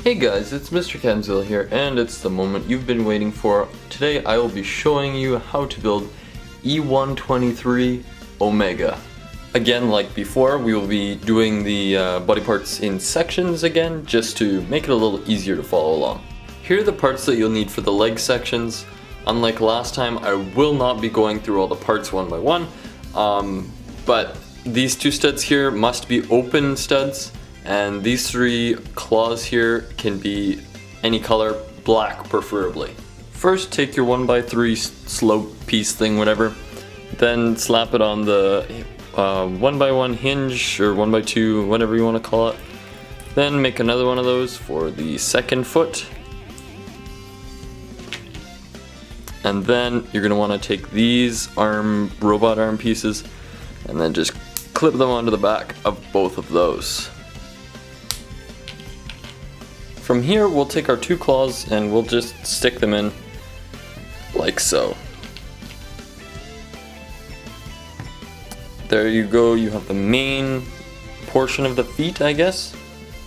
Hey guys, it's Mr. Kenzil here, and it's the moment you've been waiting for. Today I will be showing you how to build E-123 Omega. Again, like before, we will be doing the body parts in sections again, just to make it a little easier to follow along. Here are the parts that you'll need for the leg sections. Unlike last time, I will not be going through all the parts one by one, but these two studs here must be open studs. And these three claws here can be any color, black preferably. First, take your 1x3 slope piece thing, whatever, then slap it on the 1x1 hinge or 1x2, whatever you want to call it. Then make another one of those for the second foot. And then you're going to want to take these robot arm pieces and then just clip them onto the back of both of those. From here, we'll take our two claws and we'll just stick them in like so. There you go, you have the main portion of the feet, I guess.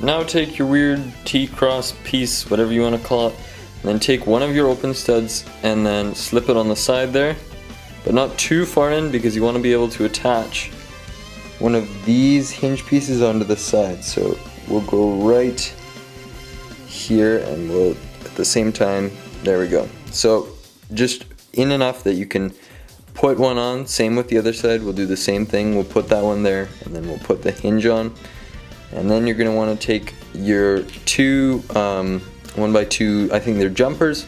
Now take your weird T-cross piece, whatever you want to call it, and then take one of your open studs and then slip it on the side there, but not too far in because you want to be able to attach one of these hinge pieces onto the side. So we'll go right here and we'll at the same time, there we go. So just in enough that you can put one on. Same with the other side, we'll do the same thing. We'll put that one there and then we'll put the hinge on, and then you're going to want to take your two 1x2, I think they're jumpers,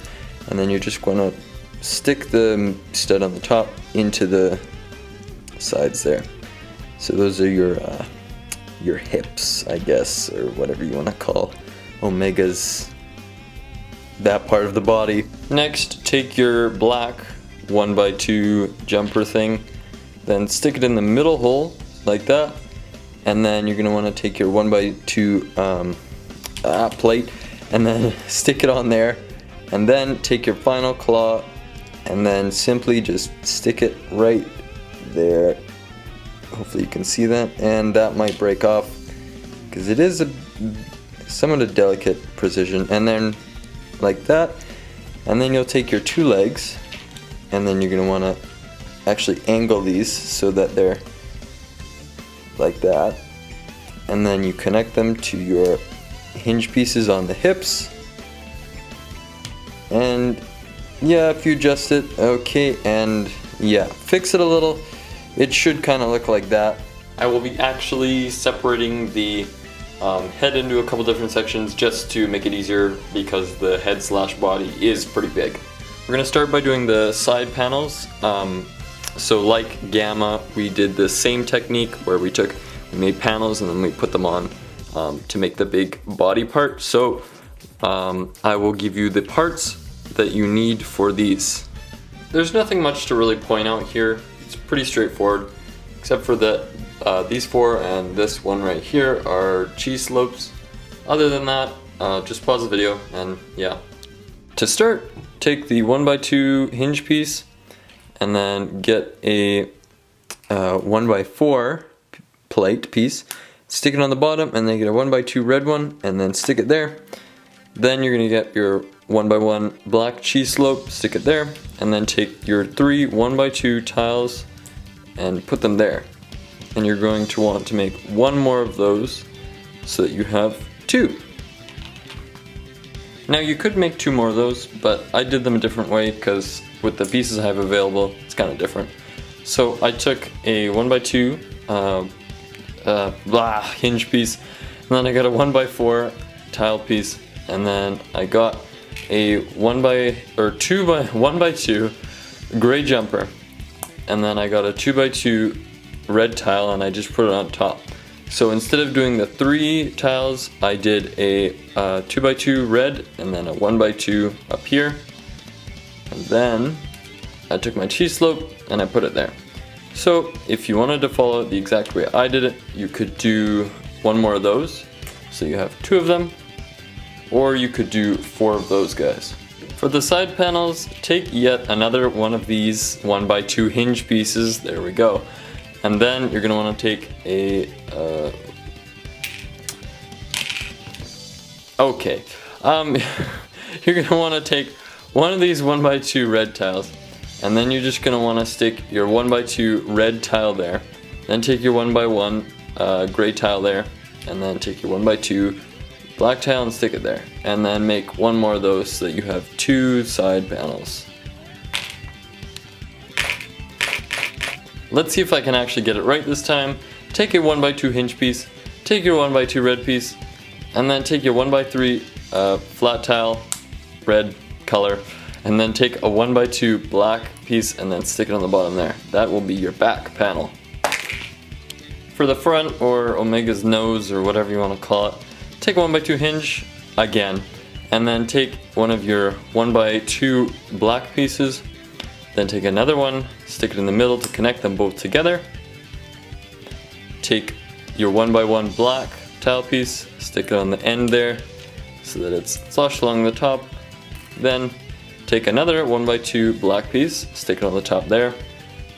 and then you're just going to stick the stud on the top into the sides there. So those are your hips, I guess, or whatever you want to call Omega's, that part of the body. Next, take your black 1x2 jumper thing, then stick it in the middle hole like that, and then you're going to want to take your 1x2 plate and then stick it on there, and then take your final claw and then simply just stick it right there. Hopefully you can see that, and that might break off because it is somewhat a delicate precision, and then like that, and then you'll take your two legs and then you're going to want to actually angle these so that they're like that, and then you connect them to your hinge pieces on the hips, and yeah, if you adjust it, okay, and yeah, fix it a little, it should kind of look like that. I will be actually separating the head into a couple different sections just to make it easier because the head slash body is pretty big. We're going to start by doing the side panels. So like Gamma, we did the same technique where we made panels and then we put them on to make the big body part. So I will give you the parts that you need for these. There's nothing much to really point out here. It's pretty straightforward, except for that these four and this one right here are cheese slopes. Other than that, just pause the video and yeah. To start, take the 1x2 hinge piece and then get a 1x4 plate piece, stick it on the bottom, and then get a 1x2 red one and then stick it there. Then you're going to get your 1x1 black cheese slope, stick it there, and then take your three 1x2 tiles and put them there. And you're going to want to make one more of those so that you have two. Now you could make two more of those, but I did them a different way because with the pieces I have available, it's kind of different. So I took a 1x2 hinge piece, and then I got a 1x4 tile piece, and then I got a 1x2 gray jumper, and then I got a 2x2 red tile and I just put it on top. So instead of doing the three tiles, I did a 2x2 red and then a 1x2 up here, and then I took my cheese slope and I put it there. So if you wanted to follow it the exact way I did it, you could do one more of those, so you have two of them, or you could do four of those guys. For the side panels, take yet another one of these 1x2 hinge pieces, there we go. And then you're going to want to take a You're gonna want to take one of these 1x2 red tiles, and then you're just gonna want to stick your 1x2 red tile there. Then take your 1x1 gray tile there, and then take your 1x2 black tile and stick it there. And then make one more of those so that you have 2 side panels. Let's see if I can actually get it right this time. Take a 1x2 hinge piece, take your 1x2 red piece, and then take your 1x3 flat tile, red color, and then take a 1x2 black piece and then stick it on the bottom there. That will be your back panel. For the front, or Omega's nose, or whatever you want to call it, take a 1x2 hinge again, and then take one of your 1x2 black pieces, then take another one, stick it in the middle to connect them both together. Take your 1x1 black tile piece, stick it on the end there so that it's flush along the top. Then take another 1x2 black piece, stick it on the top there.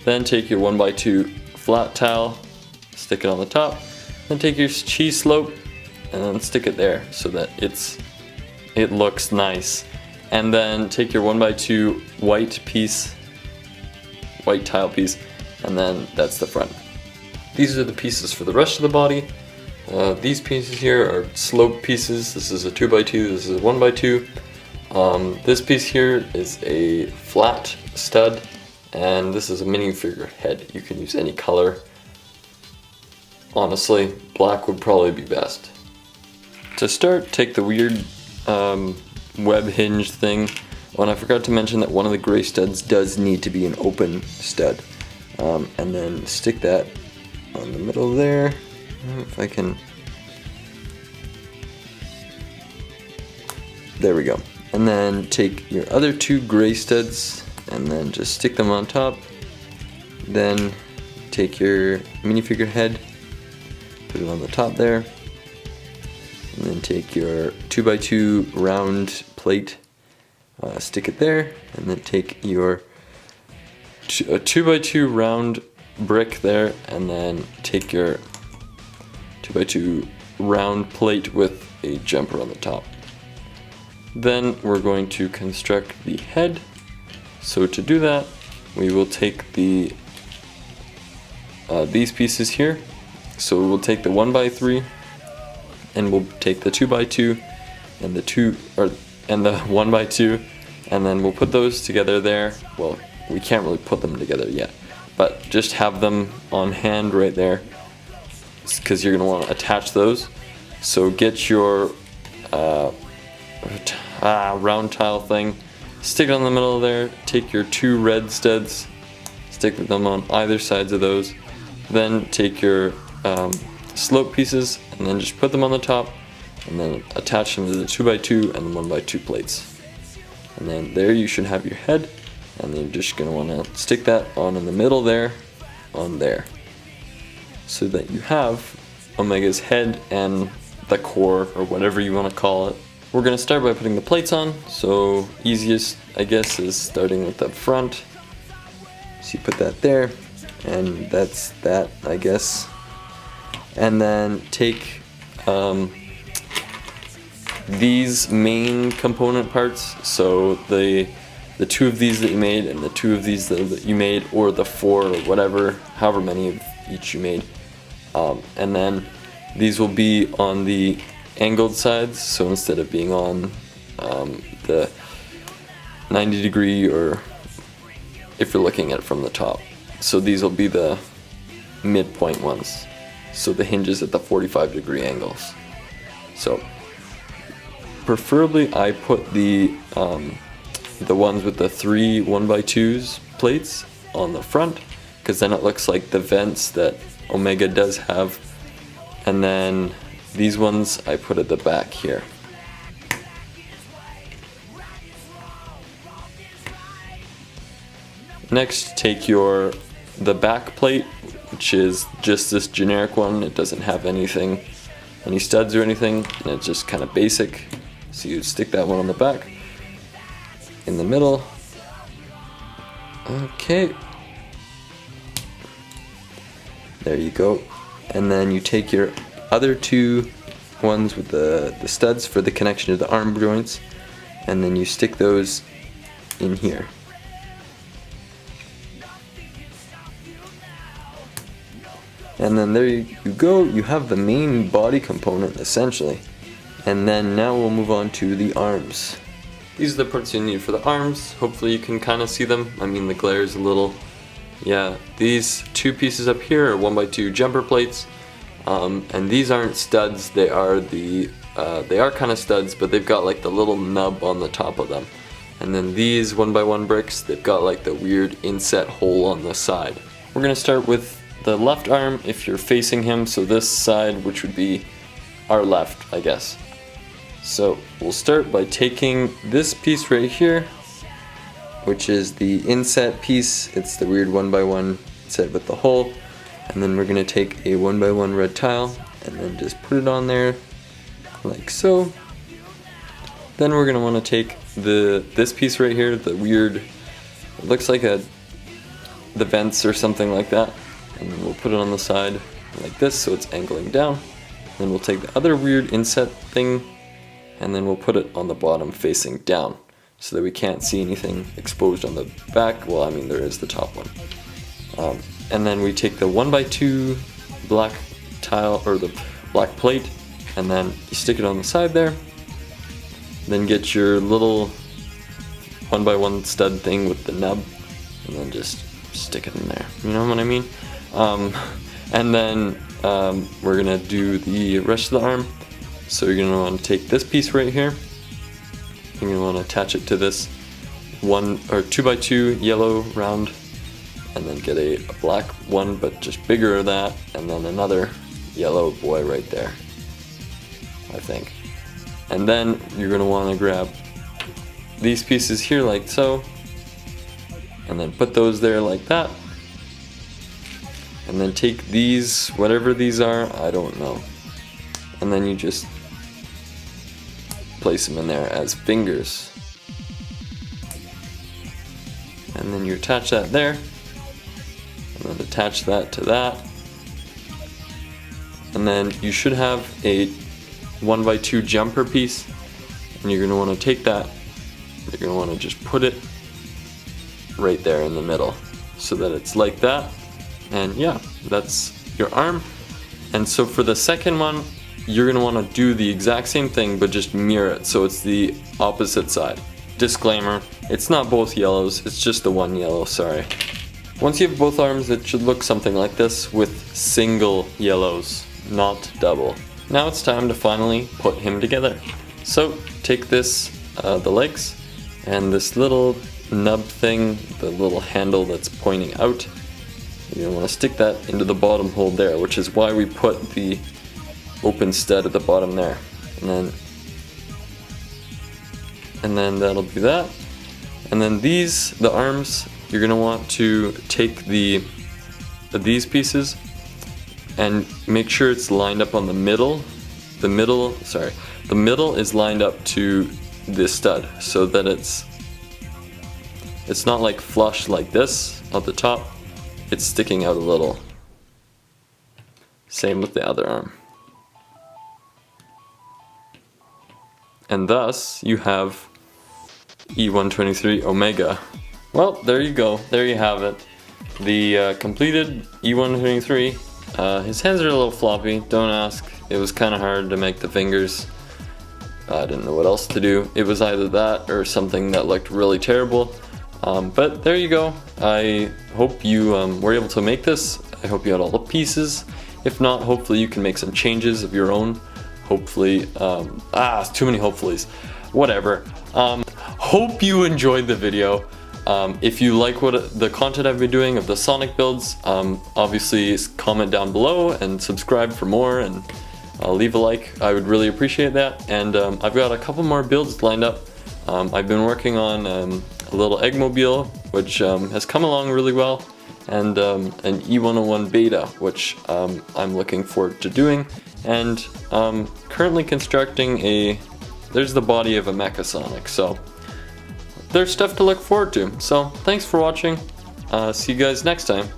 Then take your 1x2 flat tile, stick it on the top. Then take your cheese slope and then stick it there so that it looks nice. And then take your 1x2 white piece, white tile piece, and then that's the front. These are the pieces for the rest of the body. These pieces here are slope pieces. This is a 2x2, this is a 1x2. This piece here is a flat stud, and this is a minifigure head. You can use any color. Honestly, black would probably be best. To start, take the weird web hinge thing. Oh, and I forgot to mention that one of the gray studs does need to be an open stud. And then stick that on the middle there. If I can. There we go. And then take your other 2 gray studs and then just stick them on top. Then take your minifigure head, put it on the top there. And then take your 2x2 round plate, stick it there, and then take your 2x2 round brick there, and then take your 2x2 round plate with a jumper on the top. Then we're going to construct the head. So to do that, we will take the these pieces here. So we'll take the 1x3, and we'll take the 2x2 and the 1x2, and then we'll put those together there. Well, we can't really put them together yet, but just have them on hand right there, because you're going to want to attach those. So get your round tile thing, stick it on the middle there, take your 2 red studs, stick them on either sides of those, then take your slope pieces and then just put them on the top, and then attach them to the 2x2 and the 1x2 plates. And then there you should have your head, and then you're just going to want to stick that on in the middle there, on there, so that you have Omega's head and the core, or whatever you want to call it. We're going to start by putting the plates on, so easiest I guess is starting with the front. So you put that there, and that's that, I guess. And then take these main component parts, so the 2 of these that you made and the 2 of these that you made, or the 4 or whatever, however many of each you made, and then these will be on the angled sides, so instead of being on the 90 degree, or if you're looking at it from the top, so these will be the midpoint ones, so the hinges at the 45 degree angles. So preferably I put the ones with the 3 1x2s plates on the front, because then it looks like the vents that Omega does have, and then these ones I put at the back here. Next, take the back plate, which is just this generic one. It doesn't have any studs or anything, and it's just kind of basic. So you stick that one on the back, in the middle. Okay. There you go. And then you take your other 2 ones with the studs for the connection to the arm joints, and then you stick those in here. And then there you go, you have the main body component essentially. And then now we'll move on to the arms. These are the parts you need for the arms. Hopefully you can kind of see them. I mean, the glare is a little, yeah. These two pieces up here are 1x2 jumper plates. And these aren't studs, they are kind of studs, but they've got like the little nub on the top of them. And then these 1x1 bricks, they've got like the weird inset hole on the side. We're gonna start with the left arm if you're facing him, so this side, which would be our left, I guess. So we'll start by taking this piece right here, which is the inset piece. It's the weird 1x1 set with the hole. And then we're gonna take a 1x1 red tile and then just put it on there like so. Then we're gonna want to take this piece right here, the weird, it looks like the vents or something like that, and then we'll put it on the side like this so it's angling down. Then we'll take the other weird inset thing and then we'll put it on the bottom facing down so that we can't see anything exposed on the back. Well, I mean, there is the top one. And then we take the 1x2 black tile, or the black plate, and then you stick it on the side there. Then get your little 1x1 stud thing with the nub, and then just stick it in there. You know what I mean? And then we're gonna do the rest of the arm. So you're gonna want to take this piece right here. You're gonna want to attach it to this 2x2 yellow round, and then get a black one, but just bigger than that, and then another yellow boy right there, I think. And then you're gonna want to grab these pieces here like so, and then put those there like that. And then take these, whatever these are, I don't know. And then you just place them in there as fingers. And then you attach that there. And then attach that to that. And then you should have a 1x2 jumper piece. And you're gonna wanna take that, you're gonna wanna just put it right there in the middle so that it's like that. And yeah, that's your arm. And so for the second one, you're gonna wanna do the exact same thing, but just mirror it so it's the opposite side. Disclaimer, it's not both yellows, it's just the one yellow, sorry. Once you have both arms, it should look something like this with single yellows, not double. Now it's time to finally put him together. So take this, the legs, and this little nub thing, the little handle that's pointing out. You're gonna want to stick that into the bottom hole there, which is why we put the open stud at the bottom there. And then that'll be that. And then these, the arms, you're gonna want to take these pieces and make sure it's lined up on the middle. The middle is lined up to this stud so that it's not like flush like this at the top. It's sticking out a little. Same with the other arm. And thus you have E-123 Omega. Well, there you go. There you have it. The completed E-123. His hands are a little floppy, don't ask. It was kind of hard to make the fingers. I didn't know what else to do. It was either that or something that looked really terrible. But there you go. I hope you were able to make this. I hope you had all the pieces. If not, hopefully you can make some changes of your own. Hopefully, too many hopefullys. Whatever. Hope you enjoyed the video. If you like the content I've been doing of the Sonic builds, obviously comment down below and subscribe for more, and leave a like. I would really appreciate that. And I've got a couple more builds lined up. I've been working on a little Eggmobile, which has come along really well, and an E-101 beta, which I'm looking forward to doing, and currently constructing there's the body of a Mecha Sonic, so there's stuff to look forward to. So thanks for watching, see you guys next time.